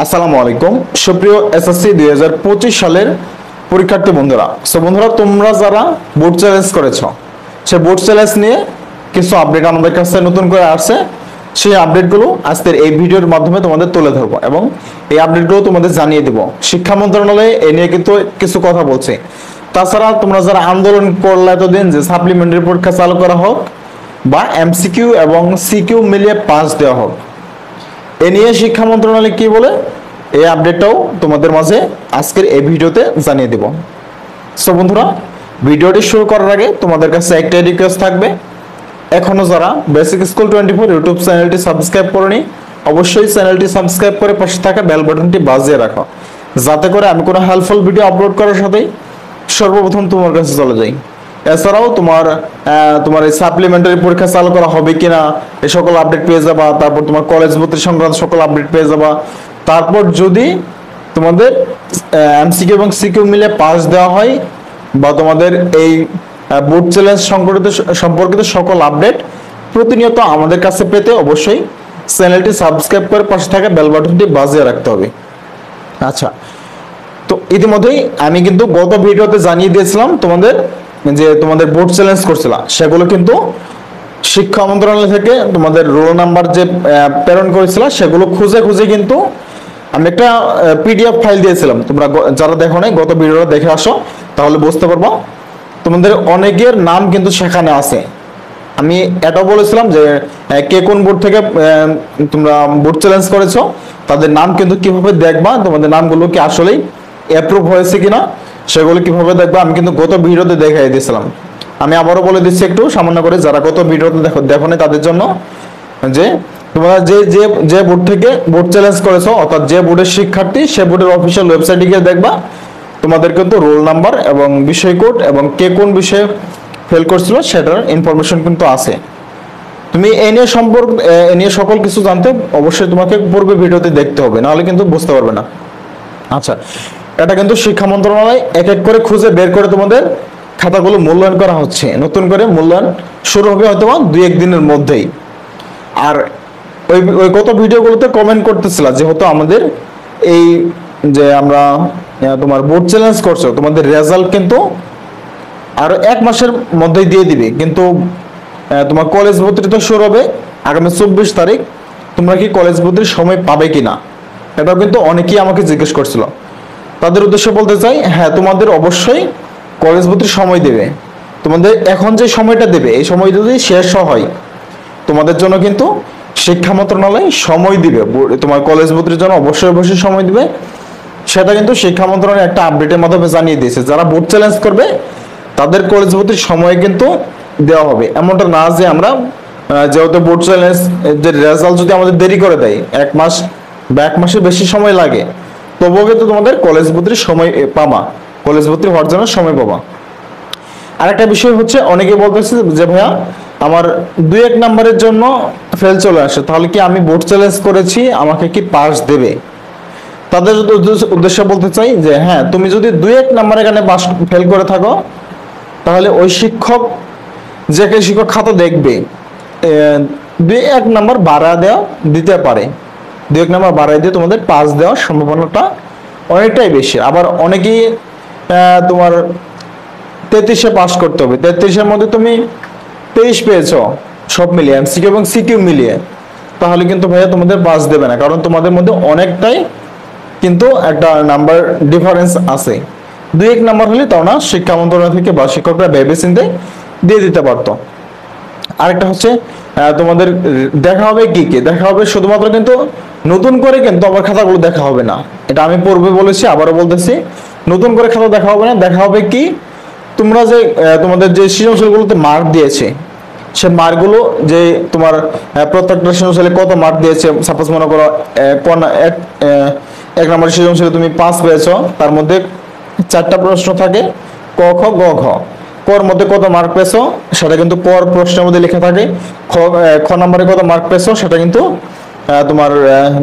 আসসালামু আলাইকুম সুপ্রিয় এসএসসি 2025 সালের পরীক্ষার্থী বন্ধুরা। বন্ধুরা, তোমরা যারা বোর্ড চ্যালেঞ্জ করেছো, সেই বোর্ড চ্যালেঞ্জ নিয়ে কিছু আপডেট আমাদের কাছে নতুন করে আসছে। সেই আপডেটগুলো আজকের এই ভিডিওর মাধ্যমে তোমাদের তুলে ধরবো এবং এই আপডেটগুলো তোমাদের জানিয়ে দেব। শিক্ষা মন্ত্রণালয় এ নিয়ে কিন্তু কিছু কথা বলছে। তাছাড়া তোমরা যারা আন্দোলন করলে এতদিন যে সাপ্লিমেন্টারি পরীক্ষা চালু করা হোক বা এমসিকিউ এবং সিকিউ মিলিয়ে পাস দেওয়া হোক, এ নিয়ে শিক্ষা মন্ত্রণালয় কি বলে, এই আপডেটটাও তোমাদের মাঝে আজকের এই ভিডিওতে জানিয়ে দেব। সো বন্ধুরা, ভিডিওটি শুরু করার আগে তোমাদের কাছে একটাই রিকোয়েস্ট থাকবে, এখনো যারা বেসিক স্কুল 24 ইউটিউব চ্যানেলটি সাবস্ক্রাইব করনি, অবশ্যই চ্যানেলটি সাবস্ক্রাইব করে পাশে থাকা বেল বাটনটি বাজিয়ে রাখো, যাতে করে আমি কোনো হেল্পফুল ভিডিও আপলোড করার সাথেই সর্বপ্রথম তোমার কাছে চলে যাই। এছাড়াও তোমার এই সাপ্লিমেন্টারি পরীক্ষা চালু করা হবে কিনা এই সকল আপডেট পেয়ে যাবা। তারপর তোমার কলেজ ভর্তি সংক্রান্ত সকল আপডেট পেয়ে যাবা। তারপর যদি তোমাদের এমসিকিউ এবং সিকিউ মিলে পাস দেওয়া হয় বা তোমাদের এই বোর্ড চ্যালেঞ্জ সম্পর্কিত সকল আপডেট প্রতিনিয়ত আমাদের কাছে পেতে অবশ্যই চ্যানেলটি সাবস্ক্রাইব করে পাশে থাকা বেল বাটনটি বাজিয়ে রাখতে হবে। আচ্ছা, তো ইতিমধ্যেই আমি কিন্তু গত ভিডিওতে জানিয়ে দিয়েছিলাম তোমাদের যে তোমাদের বোর্ড চ্যালেঞ্জ করছিলাম, সেগুলো কিন্তু শিক্ষা মন্ত্রণালয় থেকে তোমাদের রোল নাম্বার যে প্রেরণ করেছিল সেগুলো খুঁজে খুঁজে কিন্তু আমি একটা পিডিএফ ফাইল দিয়েছিলাম। তোমরা যারা দেখো নাই গত ভিডিওটা দেখে আসো, তাহলে বুঝতে পারবো। তোমাদের অনেকের নাম কিন্তু সেখানে আছে। আমি এটাও বলেছিলাম যে কে কোন বোর্ড থেকে তোমরা বোর্ড চ্যালেঞ্জ করেছো, তাদের নাম কিন্তু কিভাবে দেখবা, তোমাদের নামগুলো কি আসলেই অ্যাপ্রুভ হয়েছে কিনা সেগুলো কিভাবে দেখবা, আমি কিন্তু গত ভিডিওতে দেখাই দিয়েছিলাম। আমি আবারও বলে দিচ্ছি একটু সামান্য করে, যারা গত ভিডিওতে দেখো না তাদের জন্য, যে তোমরা যে বোর্ড থেকে বোর্ড চ্যালেঞ্জ করেছো, অর্থাৎ যে বোর্ডের শিক্ষার্থী সে বোর্ডের অফিসিয়াল ওয়েবসাইটে গিয়ে দেখবা তোমাদের কিন্তু রোল নাম্বার এবং বিষয় কোড এবং কে কোন বিষয়ে ফেল করছিল সেটার ইনফরমেশন কিন্তু আছে। তুমি এ নিয়ে সকল কিছু জানতে অবশ্যই তোমাকে পূর্বে ভিডিওতে দেখতে হবে, নাহলে কিন্তু বুঝতে পারবে না। আচ্ছা, এটা কিন্তু শিক্ষা মন্ত্রণালয় এক এক করে খুঁজে বের করে তোমাদের খাতাগুলো মূল্যায়ন করা হচ্ছে। নতুন করে মূল্যায়ন শুরু হবে হয়তো 2-1 দিনের মধ্যেই। আর ওই কত ভিডিওগুলোতে কমেন্ট করতেছিল যেহেতু আমাদের এই যে আমরা তোমার বোর্ড চ্যালেঞ্জ করছো, তোমাদের রেজাল্ট কিন্তু আরো 1 মাসের মধ্যেই দিয়ে দিবে, কিন্তু তোমার কলেজ ভর্তি তো শুরু হবে আগামী 24 তারিখ। তোমরা কি কলেজ ভর্তির সময় পাবে কিনা, এটাও কিন্তু অনেকেই আমাকে জিজ্ঞেস করছিল। তাদের উদ্দেশ্যে বলতে চাই, হ্যাঁ তোমাদের অবশ্যই কলেজ ভর্তির সময় দেবে। তোমাদের এখন যে সময়টা দেবে এই সময় যদি শেষ হয়, তোমাদের জন্য কিন্তু শিক্ষা মন্ত্রণালয় সময় দিবে, তোমার কলেজ ভর্তির জন্য অবশ্যই সময় দিবে। সেটা কিন্তু শিক্ষা মন্ত্রণালয় একটা আপডেটের মাধ্যমে জানিয়ে দিয়েছে, যারা বোর্ড চ্যালেঞ্জ করবে তাদের কলেজ ভর্তির সময় কিন্তু দেওয়া হবে। এমনটা না যে আমরা যেহেতু বোর্ড চ্যালেঞ্জ যে রেজাল্ট যদি আমাদের দেরি করে দেয় 1 মাস বা 1 মাসের বেশি সময় লাগে, তবুও কিন্তু তোমাদের কলেজ ভর্তির সময় পাবা, কলেজ ভর্তি হওয়ার জন্য সময় পাবা। আরেকটা বিষয় হচ্ছে, অনেকে বলতেছে যে ভাইয়া আমার 2-1 নাম্বারের জন্য ফেল চলে আসে, তাহলে কি আমি বোর্ড চ্যালেঞ্জ করেছি আমাকে কি পাস দেবে? তাদের উদ্দেশ্যে বলতে চাই যে হ্যাঁ, তুমি যদি 2-1 নাম্বারে এখানে পাস ফেল করে থাকো, তাহলে ওই শিক্ষক যে শিক্ষক খাতা দেখবে 2-1 নাম্বার বাড়া দিতে পারে। 2-1 নাম্বার বাড়াই দিয়ে তোমাদের পাস দেওয়ার সম্ভাবনাটা অনেকটাই বেশি। আবার অনেকেই তোমার 33-এ পাস করতে হবে, 33-এর মধ্যে তুমি 23 পেয়েছো সব মিলিয়ে এমসিকিউ এবং সিকিউ মিলিয়ে, তাহলে কিন্তু ভাইয়া তোমাদের পাস দেবে না, কারণ তোমাদের মধ্যে অনেকটাই কিন্তু একটা নাম্বার ডিফারেন্স আছে। 2-1 নাম্বার হলে তাও না, শিক্ষা মন্ত্রণালয় থেকে বা শিক্ষকরা ভেবে চিন্তে দিয়ে দিতে পারতো। আরেকটা হচ্ছে তোমাদের দেখা হবে কি দেখা হবে, শুধুমাত্র কিন্তু নতুন করে কিন্তু আবার খাতাগুলো দেখা হবে না। এটা আমি পূর্বে বলেছি, আবারও বলতেছি, নতুন করে খাতা দেখা হবে না। দেখা হবে কি, তোমরা যে তোমাদের যে সৃজনশীলগুলোতে মার্ক দিয়েছে, সে মার্কগুলো যে তোমার প্রত্যেকটা সৃজনশীলে কত মার্ক দিয়েছে, সাপোজ মনে করো 1 নম্বর সৃজনশীলে তুমি 5 পেয়েছো, তার মধ্যে 4টা প্রশ্ন থাকে ক খ গ ঘ। কর মধ্যে কত মার্ক পেয়েছো সেটা কিন্তু কর প্রশ্নের মধ্যে লেখা থাকে। খ নম্বরে কত মার্ক পেয়েছো সেটা কিন্তু তোমার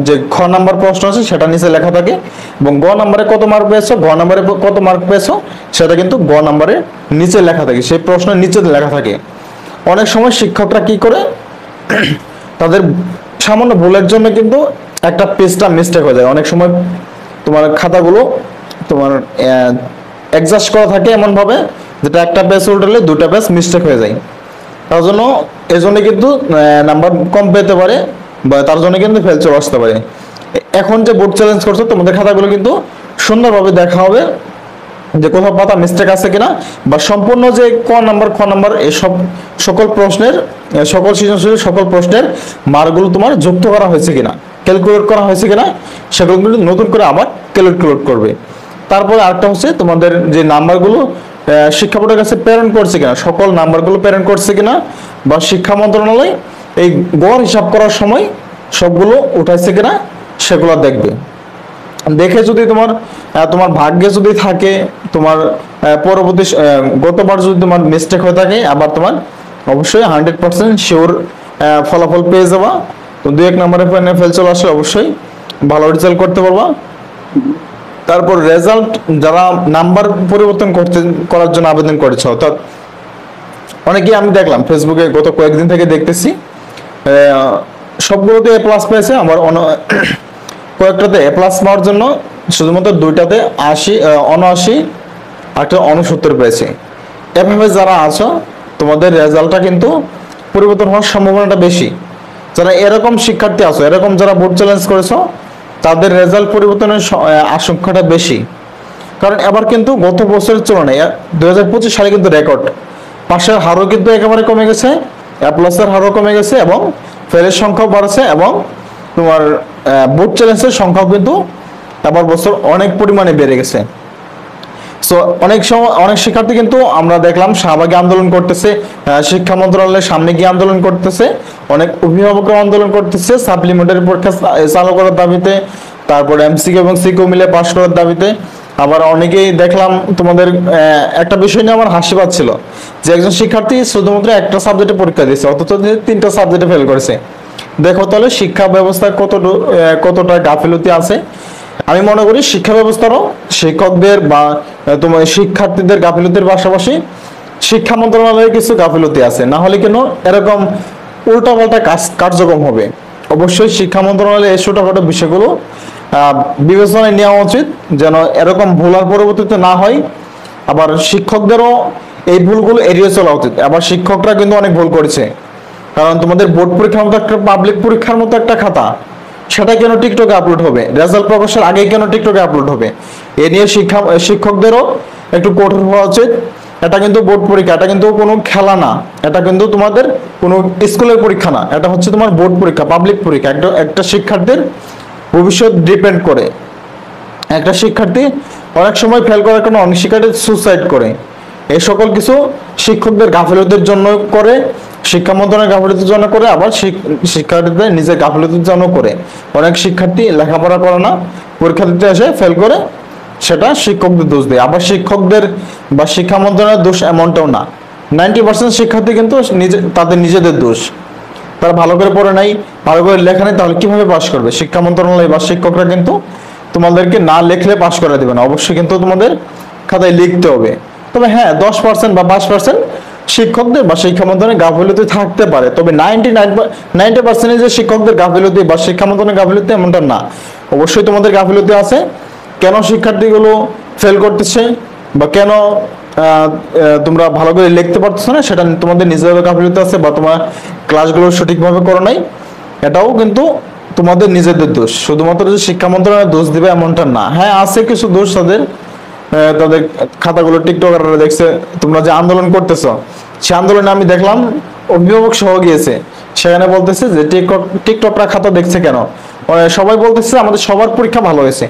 যে খ নাম্বার প্রশ্ন আছে সেটা নিচে লেখা থাকে, এবং গ নম্বরে কত মার্ক পেয়েছো, ঘ নম্বরে কত মার্ক পেয়েছো সেটা কিন্তু গ নম্বরে নিচে লেখা থাকে, সেই প্রশ্নের নিচে লেখা থাকে। অনেক সময় শিক্ষকরা কি করে, তাদের সামান্য ভুলের জন্য কিন্তু একটা পেজটা মিস্টেক হয়ে যায়। অনেক সময় তোমার খাতাগুলো তোমার অ্যাডজাস্ট করা থাকে এমন ভাবে যেটা একটা পেজ উল্টালে দুটা পেজ মিস্টেক হয়ে যায়। তার জন্য এজন্য কিন্তু নাম্বার কম পেতে পারে বা তার জন্য কিন্তু ফেল চলে আসতে পারে। এখন যে বোর্ড চ্যালেঞ্জ করছো তোমাদের খাতাগুলো কিন্তু সুন্দরভাবে দেখা হবে যে কোথাও পাতা মিস্টেক আছে কিনা, বা সম্পূর্ণ যে ক নাম্বার এসব সকল প্রশ্নের সকল সৃজনশীল সকল প্রশ্নের মার্কগুলো তোমার যুক্ত করা হয়েছে কিনা, ক্যালকুলেট করা হয়েছে কিনা, সেগুলো কিন্তু নতুন করে আবার ক্যালকুলেট করবে। তারপরে আরেকটা হচ্ছে তোমাদের যে নাম্বারগুলো শিক্ষা বোর্ডের কাছে প্রেরণ করছে কিনা, সকল নাম্বারগুলো প্রেরণ করছে কিনা, বা শিক্ষা মন্ত্রণালয় এই গড় হিসাব করার সময় সবগুলো উঠাইছে কিনা সেগুলো দেখবে। দেখে যদি তোমার ভাগ্যে যদি থাকে তোমার পরবর্তী গতবার যদি তোমার মিস্টেক হয়ে থাকে, আবার তোমার অবশ্যই 100% শিওর ফলাফল পেয়ে যাবা। তো 2-1 নম্বরে ফেল চলে আসলে অবশ্যই ভালো রেজাল্ট করতে পারবা। তারপর রেজাল্ট যারা নাম্বার পরিবর্তন করার জন্য আবেদন করেছে, অর্থাৎ অনেকেই আমি দেখলাম ফেসবুকে গত কয়েকদিন থেকে দেখতেছি সবগুলোতে এ প্লাস পেয়েছে, আমার কয়েকটাতে এ প্লাস পাওয়ার জন্য শুধুমাত্র 2টাতে 79 একটা 69 পেয়েছে। এভাবে যারা আছো তোমাদের রেজাল্টটা কিন্তু পরিবর্তন হওয়ার সম্ভাবনাটা বেশি। যারা এরকম শিক্ষার্থী আছো, এরকম যারা বোর্ড চ্যালেঞ্জ করেছো, তাদের রেজাল্ট পরিবর্তনের আশঙ্কাটা বেশি। কারণ এবার কিন্তু গত বছরের তুলনায় 2025 সালে কিন্তু রেকর্ড পাশের হারও কিন্তু একেবারে কমে গেছে, এ প্লাসের হারও কমে গেছে, এবং ফেলের সংখ্যাও বাড়ছে, এবং তোমার বোর্ড চ্যালেঞ্জের সংখ্যাও কিন্তু এবার বছর অনেক পরিমাণে বেড়ে গেছে। সো অনেক সময় অনেক শিক্ষার্থী কিন্তু আমরা দেখলাম শাহবাগে আন্দোলন করতেছে, শিক্ষা মন্ত্রণালয়ের সামনে গিয়ে আন্দোলন করতেছে, অনেক অভিভাবকরা আন্দোলন করতেছে সাপ্লিমেন্টারি পরীক্ষা চালু করার দাবিতে, তারপর এমসিকিউ এবং সিকিউ মিলে পাশ করার দাবিতে। আবার অনেকেই দেখলাম তোমাদের একটা বিষয় নিয়ে আমার হাসি পাচ্ছিল যে একজন শিক্ষার্থী শুধুমাত্র একটা সাবজেক্টে পরীক্ষা দিয়েছে, অথচ 3টা সাবজেক্টে ফেল করেছে। দেখো তাহলে শিক্ষা ব্যবস্থায় কতটা গাফিলতি আছে। আমি মনে করি শিক্ষা ব্যবস্থারও শিক্ষকদের বা তোমার শিক্ষার্থীদের গাফিলতির পাশাপাশি শিক্ষা মন্ত্রণালয়ের কিছু গাফিলতি আছে, না হলে কেন এরকম উল্টাপাল্টা কার্যক্রম হবে। অবশ্যই শিক্ষা মন্ত্রণালয়ের এই ছোটখাটো বিষয়গুলো বিবেচনায় নেওয়া উচিত, যেন এরকম ভুল আর পরবর্তীতে না হয়। আবার শিক্ষকদেরও এই ভুলগুলো এড়িয়ে চলা উচিত। আবার শিক্ষকরা কিন্তু অনেক ভুল করেছে, কারণ তোমাদের বোর্ড পরীক্ষার মতো একটা পাবলিক পরীক্ষার মতো একটা খাতা, সেটা কেন টিকটকে আপলোড হবে, রেজাল্ট প্রকাশের আগে কেন টিকটকে আপলোড হবে? এ নিয়ে শিক্ষকদেরও একটু কঠোর হওয়া উচিত। এটা কিন্তু বোর্ড পরীক্ষা, এটা কিন্তু কোনো খেলা না, এটা কিন্তু তোমাদের কোনো স্কুলের পরীক্ষা না, এটা হচ্ছে তোমার বোর্ড পরীক্ষা, পাবলিক পরীক্ষা। একটা শিক্ষার্থীর ভবিষ্যৎ ডিপেন্ড করে। একটা শিক্ষার্থী অনেক সময় ফেল করার কারণে অনেক শিক্ষার্থী সুসাইড করে। এই সকল কিছু শিক্ষকদের গাফিলতির জন্য করে, শিক্ষা মন্ত্রণালয়ের গাফিলতির জন্য করে, আবার শিক্ষার্থীদের নিজের গাফিলতির জন্য করে। অনেক শিক্ষার্থী লেখাপড়া করে না, পরীক্ষা দিতে এসে ফেল করে, সেটা শিক্ষকদের দোষ দেয়। আবার শিক্ষকদের বা শিক্ষা মন্ত্রণালয়ের দোষ এমনটাও না, 90% শিক্ষার্থী কিন্তু তাদের নিজেদের দোষ। তারা ভালো করে পড়ে নাই, ভালো করে লেখা নেই, তাহলে কিভাবে পাশ করবে? শিক্ষা মন্ত্রণালয় বা শিক্ষকরা কিন্তু তোমাদেরকে না লিখলে পাশ করা দেবে না, অবশ্যই কিন্তু তোমাদের খাতায় লিখতে হবে। তবে হ্যাঁ, 10% বা 5% শিক্ষকদের বা শিক্ষা মন্ত্রণালয়ের গাফিলতি থাকতে পারে, তবে 90% যে শিক্ষকদের গাফিলতি বা শিক্ষা মন্ত্রণালয়ের গাফিলতি এমনটা না। অবশ্যই তোমাদের গাফিলতি আছে। কেন শিক্ষার্থীগুলো ফেল করতেছে বা কেন তোমরা ভালো করে লিখতে পারতেছো না, সেটা তোমাদের নিজেদের গাফিলতি আছে, বা তোমার ক্লাসগুলো সঠিকভাবে করো নাই, এটাও কিন্তু তোমাদের নিজেদের দোষ। শুধুমাত্র যে শিক্ষা মন্ত্রণালয়ের দোষ দিবে এমনটা না। হ্যাঁ, আছে কিছু দোষ তাদের খাতাগুলো টিকটকাররা দেখছে তোমরা যে আন্দোলন করতেছো, সে আন্দোলনে আমি দেখলাম অভিভাবক সহ গিয়েছে, সেখানে বলতেছে যে টিকটকরা খাতা দেখছে কেন? সবাই বলতেছে আমাদের সবার পরীক্ষা ভালো হয়েছে।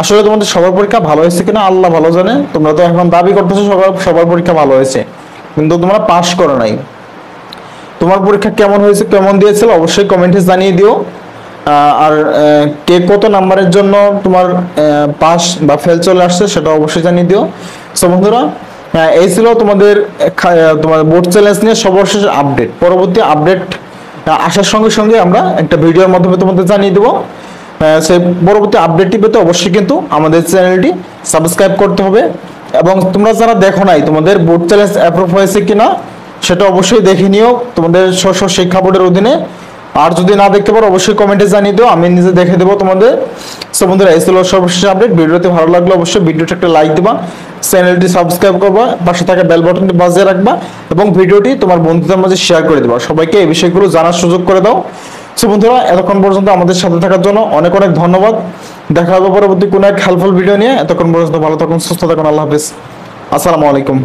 আসলে তোমাদের সবার পরীক্ষা ভালো হয়েছে কিনা আল্লাহ ভালো জানে। তোমরা তো এখন দাবি করতেছো সবার পরীক্ষা ভালো হয়েছে, কিন্তু তোমরা পাস করো নাই। তোমার পরীক্ষা কেমন হয়েছে, কেমন দিয়েছিল অবশ্যই কমেন্টে জানিয়ে দিও। আর কে কত নাম্বারের জন্য তোমার পাস বা ফেল চলে আসছে সেটা অবশ্যই জানিয়ে দিও। সো বন্ধুরা, এই ছিল তোমাদের বোর্ড চ্যালেঞ্জ নিয়ে সর্বশেষ আপডেট। পরবর্তী আপডেট আসার সঙ্গে সঙ্গে আমরা একটা ভিডিওর মাধ্যমে তোমাদের জানিয়ে দেবো। সেই পরবর্তী আপডেটটি পেতে অবশ্যই কিন্তু আমাদের চ্যানেলটি সাবস্ক্রাইব করতে হবে, এবং তোমরা যারা দেখো নাই তোমাদের বোর্ড চ্যালেঞ্জ অ্যাপ্রুভ হয়েছে কিনা সেটা অবশ্যই দেখে নিও। তোমাদের স্ব শিক্ষা বোর্ডের অধীনে আর যদি না দেখতে পারো অবশ্যই কমেন্টে জানিয়ে দিও, আমি নিজে দেখে দেবো তোমাদের। সো বন্ধুরা এই ছিল সর্বশেষ আপডেট। ভিডিওটি ভালো লাগলে অবশ্যই ভিডিওটা একটা লাইক দিবা, চ্যানেলটি সাবস্ক্রাইব করবা, পাশে থাকা বেল বাটনটি বাজিয়ে রাখবা এবং ভিডিওটি তোমার বন্ধুদের মাঝে শেয়ার করে দিবা, সবাইকে এই বিষয়গুলো জানার সুযোগ করে দাও। সো বন্ধুরা এতক্ষণ পর্যন্ত আমাদের সাথে থাকার জন্য অনেক অনেক ধন্যবাদ। দেখা হবে পরবর্তী কোনো এক হেল্পফুল ভিডিও নিয়ে। এতক্ষণ পর্যন্ত ভালো থাকুন, সুস্থ থাকুন, আল্লাহ হাফেজ, আসসালামু আলাইকুম।